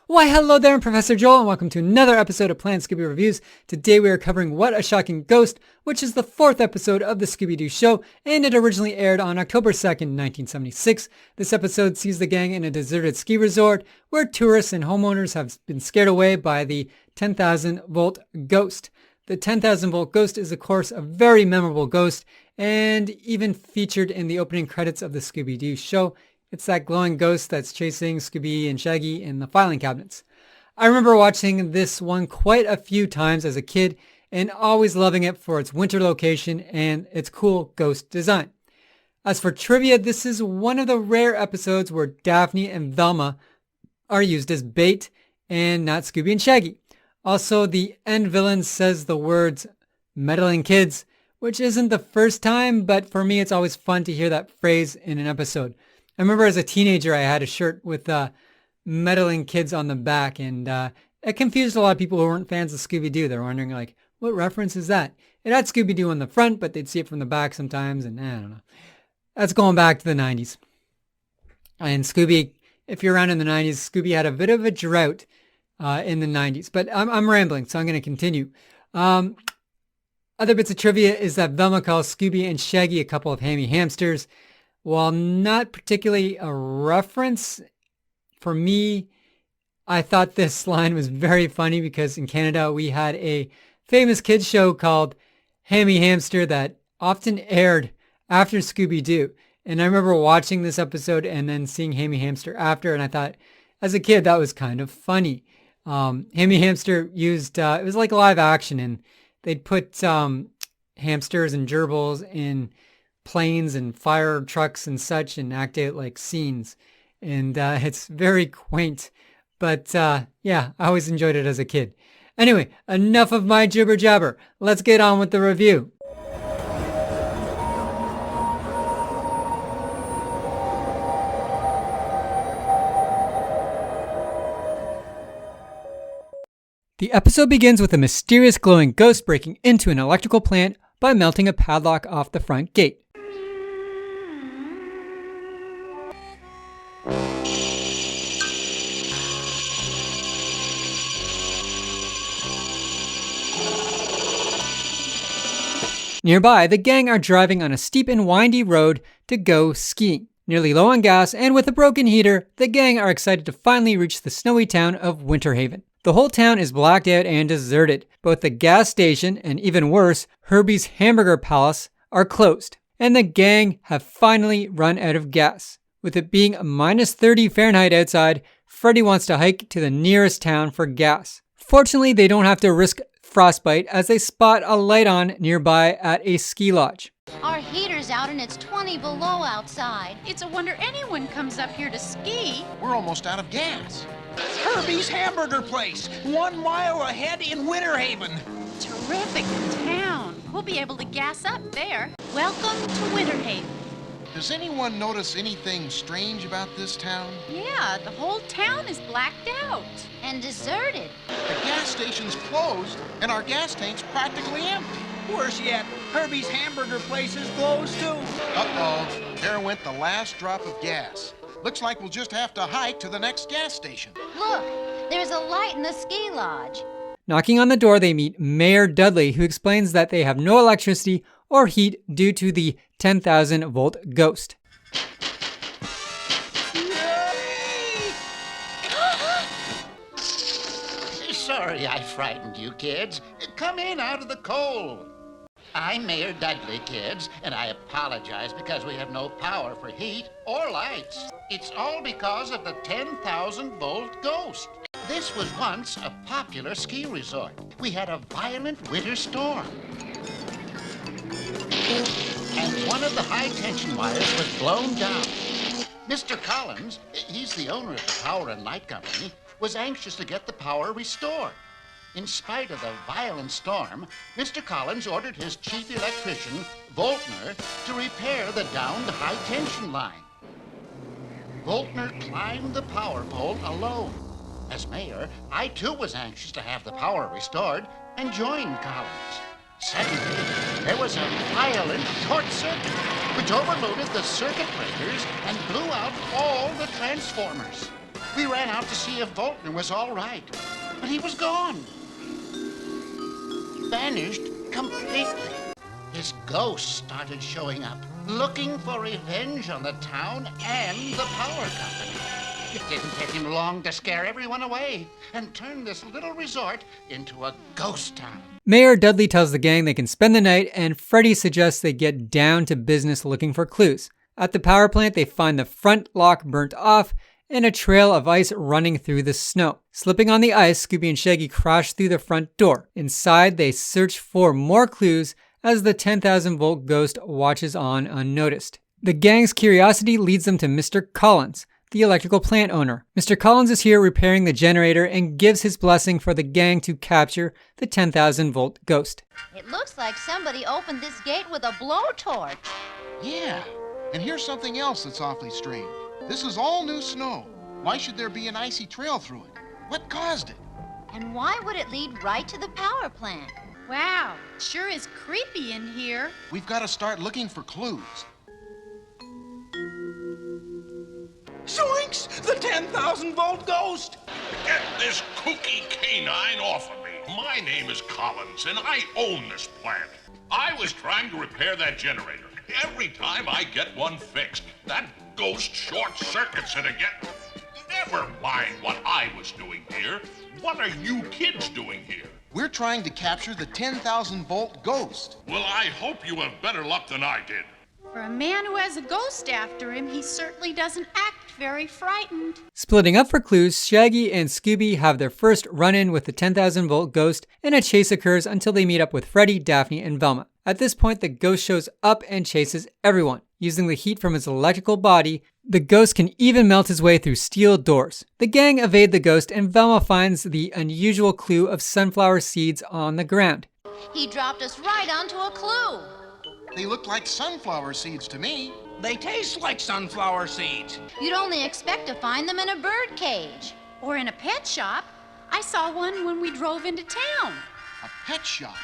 Why, hello there, I'm Professor Joel, and welcome to another episode of Planet Scooby Reviews. Today we are covering What a Shocking Ghost, which is the fourth episode of the Scooby-Doo Show, and it originally aired on October 2nd, 1976. This episode sees the gang in a deserted ski resort where tourists and homeowners have been scared away by the 10,000-volt ghost. The 10,000-volt ghost is, of course, a very memorable ghost, and even featured in the opening credits of the Scooby-Doo Show. It's that glowing ghost that's chasing Scooby and Shaggy in the filing cabinets. I remember watching this one quite a few times as a kid and always loving it for its winter location and its cool ghost design. As for trivia, this is one of the rare episodes where Daphne and Velma are used as bait and not Scooby and Shaggy. Also, the end villain says the words meddling kids, which isn't the first time, but for me it's always fun to hear that phrase in an episode. I remember as a teenager, I had a shirt with meddling kids on the back, and it confused a lot of people who weren't fans of Scooby-Doo. They're wondering, like, what reference is that? It had Scooby-Doo on the front, but they'd see it from the back sometimes, and I don't know. That's going back to the 90s. And Scooby, if you're around in the 90s, Scooby had a bit of a drought in the 90s. But I'm rambling, so I'm going to continue. Other bits of trivia is that Velma calls Scooby and Shaggy a couple of Hammy Hamsters. While not particularly a reference, for me, I thought this line was very funny because in Canada we had a famous kids show called Hammy Hamster that often aired after Scooby-Doo. And I remember watching this episode and then seeing Hammy Hamster after, and I thought, as a kid, that was kind of funny. Hammy Hamster used, it was like live action, and they'd put hamsters and gerbils in planes and fire trucks and such and act out like scenes. And it's very quaint. But yeah, I always enjoyed it as a kid. Anyway, enough of my jibber jabber. Let's get on with the review. The episode begins with a mysterious glowing ghost breaking into an electrical plant by melting a padlock off the front gate. Nearby, the gang are driving on a steep and windy road to go skiing. Nearly low on gas and with a broken heater, the gang are excited to finally reach the snowy town of Winter Haven. The whole town is blacked out and deserted. Both the gas station and, even worse, Herbie's Hamburger Palace are closed. And the gang have finally run out of gas. With it being minus 30 Fahrenheit outside, Freddy wants to hike to the nearest town for gas. Fortunately, they don't have to risk frostbite as they spot a light on nearby at a ski lodge. Our heater's out and it's 20 below outside. It's a wonder anyone comes up here to ski. We're almost out of gas. Herbie's Hamburger Place, 1 mile ahead in Winter Haven. Terrific town. We'll be able to gas up there. Welcome to Winter Haven. Does anyone notice anything strange about this town? Yeah, the whole town is blacked out. And deserted. The gas station's closed and our gas tank's practically empty. Worse yet, Herbie's Hamburger Place is closed too. Uh-oh, there went the last drop of gas. Looks like we'll just have to hike to the next gas station. Look, there's a light in the ski lodge. Knocking on the door, they meet Mayor Dudley, who explains that they have no electricity or heat due to the 10,000-volt ghost. Sorry I frightened you, kids. Come in out of the cold. I'm Mayor Dudley, kids, and I apologize because we have no power for heat or lights. It's all because of the 10,000-volt ghost. This was once a popular ski resort. We had a violent winter storm. And one of the high-tension wires was blown down. Mr. Collins, he's the owner of the Power and Light Company, was anxious to get the power restored. In spite of the violent storm, Mr. Collins ordered his chief electrician, Voltner, to repair the downed high-tension line. Voltner climbed the power pole alone. As mayor, I too was anxious to have the power restored and joined Collins. Suddenly, there was a violent short circuit, which overloaded the circuit breakers and blew out all the transformers. We ran out to see if Voltner was all right, but he was gone. Vanished completely. His ghost started showing up, looking for revenge on the town and the power company. It didn't take him long to scare everyone away and turn this little resort into a ghost town. Mayor Dudley tells the gang they can spend the night, and Freddy suggests they get down to business looking for clues. At the power plant, they find the front lock burnt off and a trail of ice running through the snow. Slipping on the ice, Scooby and Shaggy crash through the front door. Inside, they search for more clues as the 10,000-volt ghost watches on unnoticed. The gang's curiosity leads them to Mr. Collins, the electrical plant owner. Mr. Collins is here repairing the generator and gives his blessing for the gang to capture the 10,000-volt ghost. It looks like somebody opened this gate with a blowtorch. Yeah, and here's something else that's awfully strange. This is all new snow. Why should there be an icy trail through it? What caused it? And why would it lead right to the power plant? Wow, sure is creepy in here. We've got to start looking for clues. Zoinks! The 10,000-volt ghost! Get this kooky canine off of me. My name is Collins, and I own this plant. I was trying to repair that generator. Every time I get one fixed, that ghost short-circuits it again. Never mind what I was doing here. What are you kids doing here? We're trying to capture the 10,000-volt ghost. Well, I hope you have better luck than I did. For a man who has a ghost after him, he certainly doesn't act very frightened. Splitting up for clues, Shaggy and Scooby have their first run-in with the 10,000-volt ghost, and a chase occurs until they meet up with Freddy, Daphne, and Velma. At this point, the ghost shows up and chases everyone. Using the heat from his electrical body, the ghost can even melt his way through steel doors. The gang evade the ghost, and Velma finds the unusual clue of sunflower seeds on the ground. He dropped us right onto a clue. They look like sunflower seeds to me. They taste like sunflower seeds. You'd only expect to find them in a bird cage. Or in a pet shop. I saw one when we drove into town. A pet shop.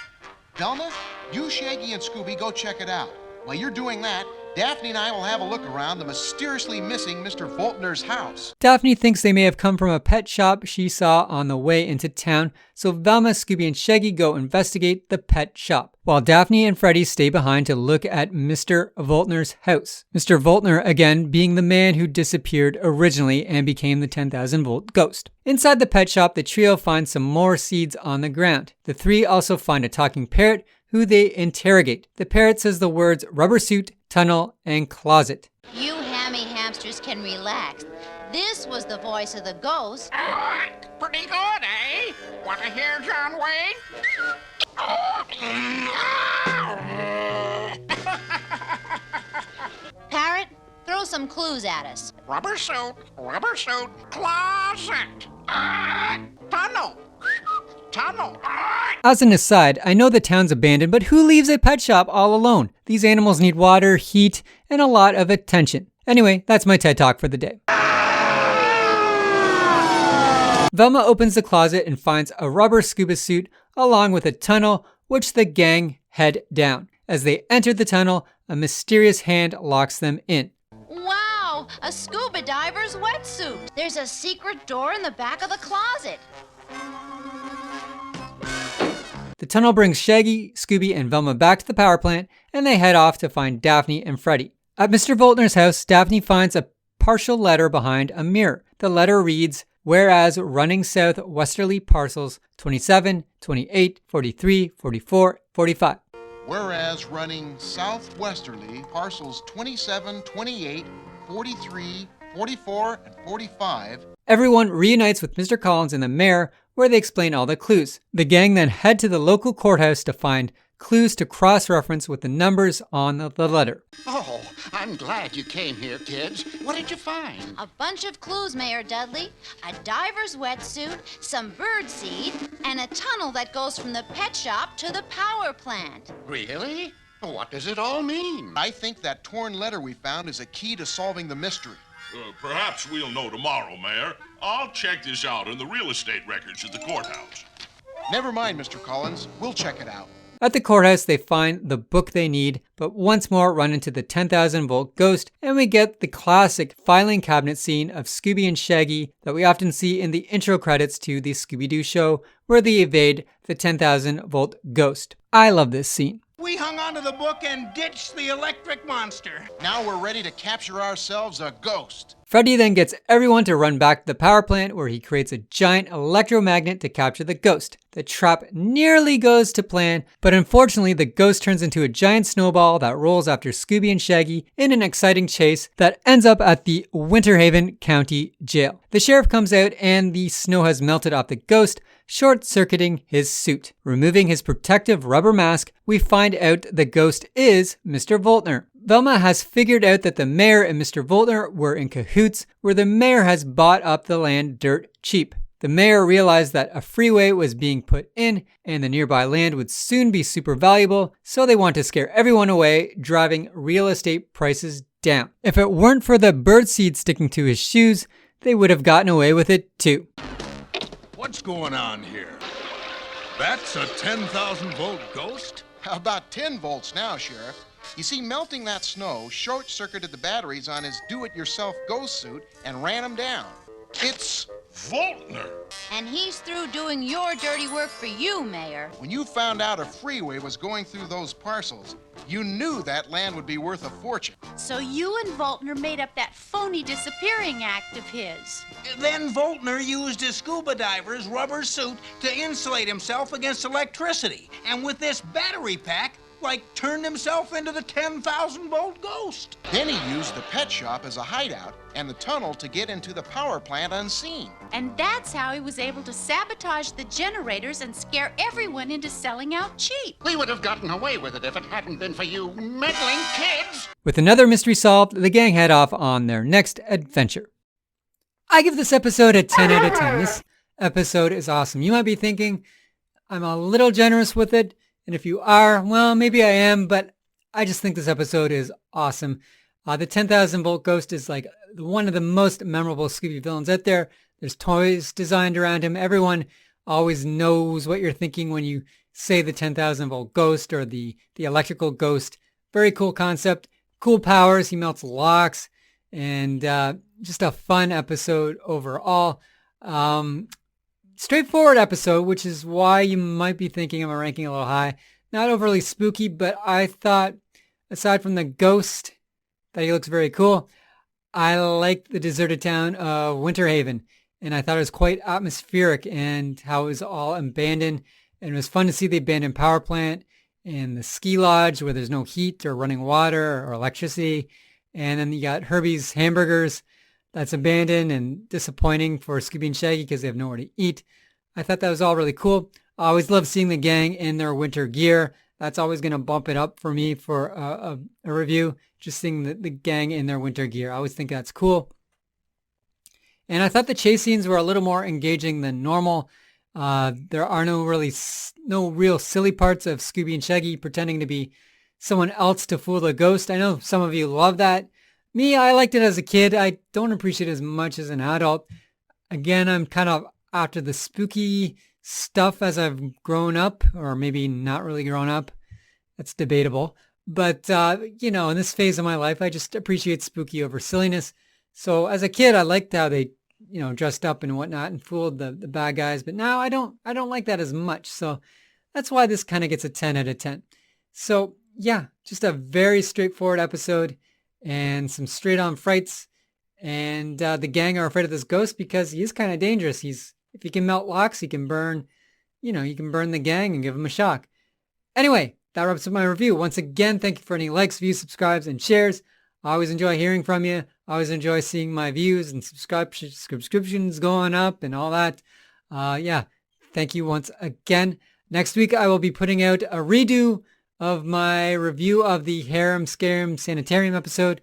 Velma, you, Shaggy, and Scooby go check it out. While you're doing that, Daphne and I will have a look around the mysteriously missing Mr. Voltner's house. Daphne thinks they may have come from a pet shop she saw on the way into town, so Velma, Scooby, and Shaggy go investigate the pet shop, while Daphne and Freddy stay behind to look at Mr. Voltner's house. Mr. Voltner, again, being the man who disappeared originally and became the 10,000-volt ghost. Inside the pet shop, the trio finds some more seeds on the ground. The three also find a talking parrot, who they interrogate. The parrot says the words rubber suit, tunnel, and closet. You Hammy Hamsters can relax. This was the voice of the ghost. Pretty good, eh? Want to hear John Wayne? Parrot, throw some clues at us. Rubber suit, closet, tunnel, tunnel. As an aside, I know the town's abandoned, but who leaves a pet shop all alone? These animals need water, heat, and a lot of attention. Anyway, that's my TED Talk for the day. Velma opens the closet and finds a rubber scuba suit along with a tunnel, which the gang head down. As they enter the tunnel, a mysterious hand locks them in. Wow, a scuba diver's wetsuit. There's a secret door in the back of the closet. The tunnel brings Shaggy, Scooby, and Velma back to the power plant, and they head off to find Daphne and Freddy. At Mr. Voltner's house, Daphne finds a partial letter behind a mirror. The letter reads, "Whereas running south westerly parcels 27, 28, 43, 44, 45. Whereas running southwesterly, parcels 27, 28, 43, 44, and 45. Everyone reunites with Mr. Collins and the mayor, where they explain all the clues. The gang then head to the local courthouse to find clues to cross-reference with the numbers on the letter. Oh, I'm glad you came here, kids. What did you find? A bunch of clues, Mayor Dudley. A diver's wetsuit, some bird seed, and a tunnel that goes from the pet shop to the power plant. Really? What does it all mean? I think that torn letter we found is a key to solving the mystery. Perhaps we'll know tomorrow, Mayor. I'll check this out in the real estate records at the courthouse. Never mind, Mr. Collins. We'll check it out. At the courthouse, they find the book they need, but once more run into the 10,000 volt ghost, and we get the classic filing cabinet scene of Scooby and Shaggy that we often see in the intro credits to the Scooby-Doo Show, where they evade the 10,000 volt ghost. I love this scene. We hung onto the book and ditched the electric monster. Now we're ready to capture ourselves a ghost. Freddy then gets everyone to run back to the power plant where he creates a giant electromagnet to capture the ghost. The trap nearly goes to plan, but unfortunately the ghost turns into a giant snowball that rolls after Scooby and Shaggy in an exciting chase that ends up at the Winter Haven County Jail. The sheriff comes out and the snow has melted off the ghost, short-circuiting his suit. Removing his protective rubber mask, we find out the ghost is Mr. Voltner. Velma has figured out that the mayor and Mr. Voltner were in cahoots, where the mayor has bought up the land dirt cheap. The mayor realized that a freeway was being put in and the nearby land would soon be super valuable, so they want to scare everyone away, driving real estate prices down. If it weren't for the birdseed sticking to his shoes, they would have gotten away with it too. What's going on here? That's a 10,000 volt ghost? About 10 volts now, Sheriff. You see, melting that snow short-circuited the batteries on his do-it-yourself ghost suit and ran him down. It's Voltner. And he's through doing your dirty work for you, Mayor. when you found out a freeway was going through those parcels, you knew that land would be worth a fortune. So you and Voltner made up that phony disappearing act of his. Then Voltner used his scuba diver's rubber suit to insulate himself against electricity. And with this battery pack, turned himself into the 10,000 volt ghost. Then he used the pet shop as a hideout and the tunnel to get into the power plant unseen. And that's how he was able to sabotage the generators and scare everyone into selling out cheap. We would have gotten away with it if it hadn't been for you meddling kids. With another mystery solved, the gang head off on their next adventure. I give this episode a 10 out of 10. This episode is awesome. You might be thinking, I'm a little generous with it. And if you are, well, maybe I am, but I just think this episode is awesome. The 10,000 volt ghost is like one of the most memorable Scooby villains out there. There's toys designed around him. Everyone always knows what you're thinking when you say the 10,000 volt ghost or the electrical ghost. Very cool concept, cool powers. He melts locks, and just a fun episode overall. Straightforward episode, which is why you might be thinking I'm ranking a little high. Not overly spooky, but I thought, aside from the ghost, that he looks very cool, I liked the deserted town of Winter Haven, and I thought it was quite atmospheric and how it was all abandoned, and it was fun to see the abandoned power plant and the ski lodge where there's no heat or running water or electricity, and then you got Herbie's Hamburgers that's abandoned and disappointing for Scooby and Shaggy because they have nowhere to eat. I thought that was all really cool. I always love seeing the gang in their winter gear. That's always going to bump it up for me for a review, just seeing the gang in their winter gear. I always think that's cool. And I thought the chase scenes were a little more engaging than normal. There are no real silly parts of Scooby and Shaggy pretending to be someone else to fool the ghost. I know some of you love that. Me, I liked it as a kid. I don't appreciate it as much as an adult. Again, I'm kind of after the spooky stuff as I've grown up, or maybe not really grown up. That's debatable. But, in this phase of my life, I just appreciate spooky over silliness. So as a kid, I liked how they, dressed up and whatnot and fooled the bad guys. But now I don't like that as much. So that's why this kind of gets a 10 out of 10. So yeah, just a very straightforward episode. And some straight-on frights, and the gang are afraid of this ghost because he is kind of dangerous. If he can melt locks, he can burn, he can burn the gang and give them a shock. Anyway, that wraps up my review. Once again, thank you for any likes, views, subscribes, and shares. I always enjoy hearing from you. I always enjoy seeing my views and subscriptions going up and all that. Thank you once again. Next week, I will be putting out a redo of my review of the Harem Scarum Sanitarium episode.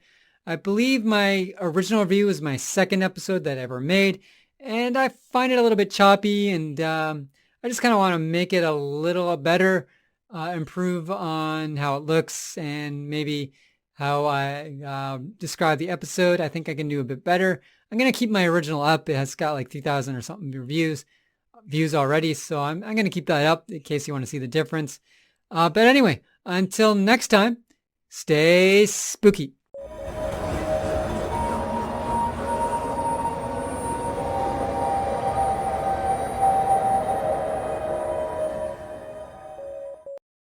I believe my original review was my second episode that I ever made, and I find it a little bit choppy, and I just kind of want to make it a little better, improve on how it looks, and maybe how I describe the episode. I think I can do a bit better. I'm going to keep my original up. It has got like 3,000 or something views already, so I'm going to keep that up in case you want to see the difference. But anyway, until next time, stay spooky.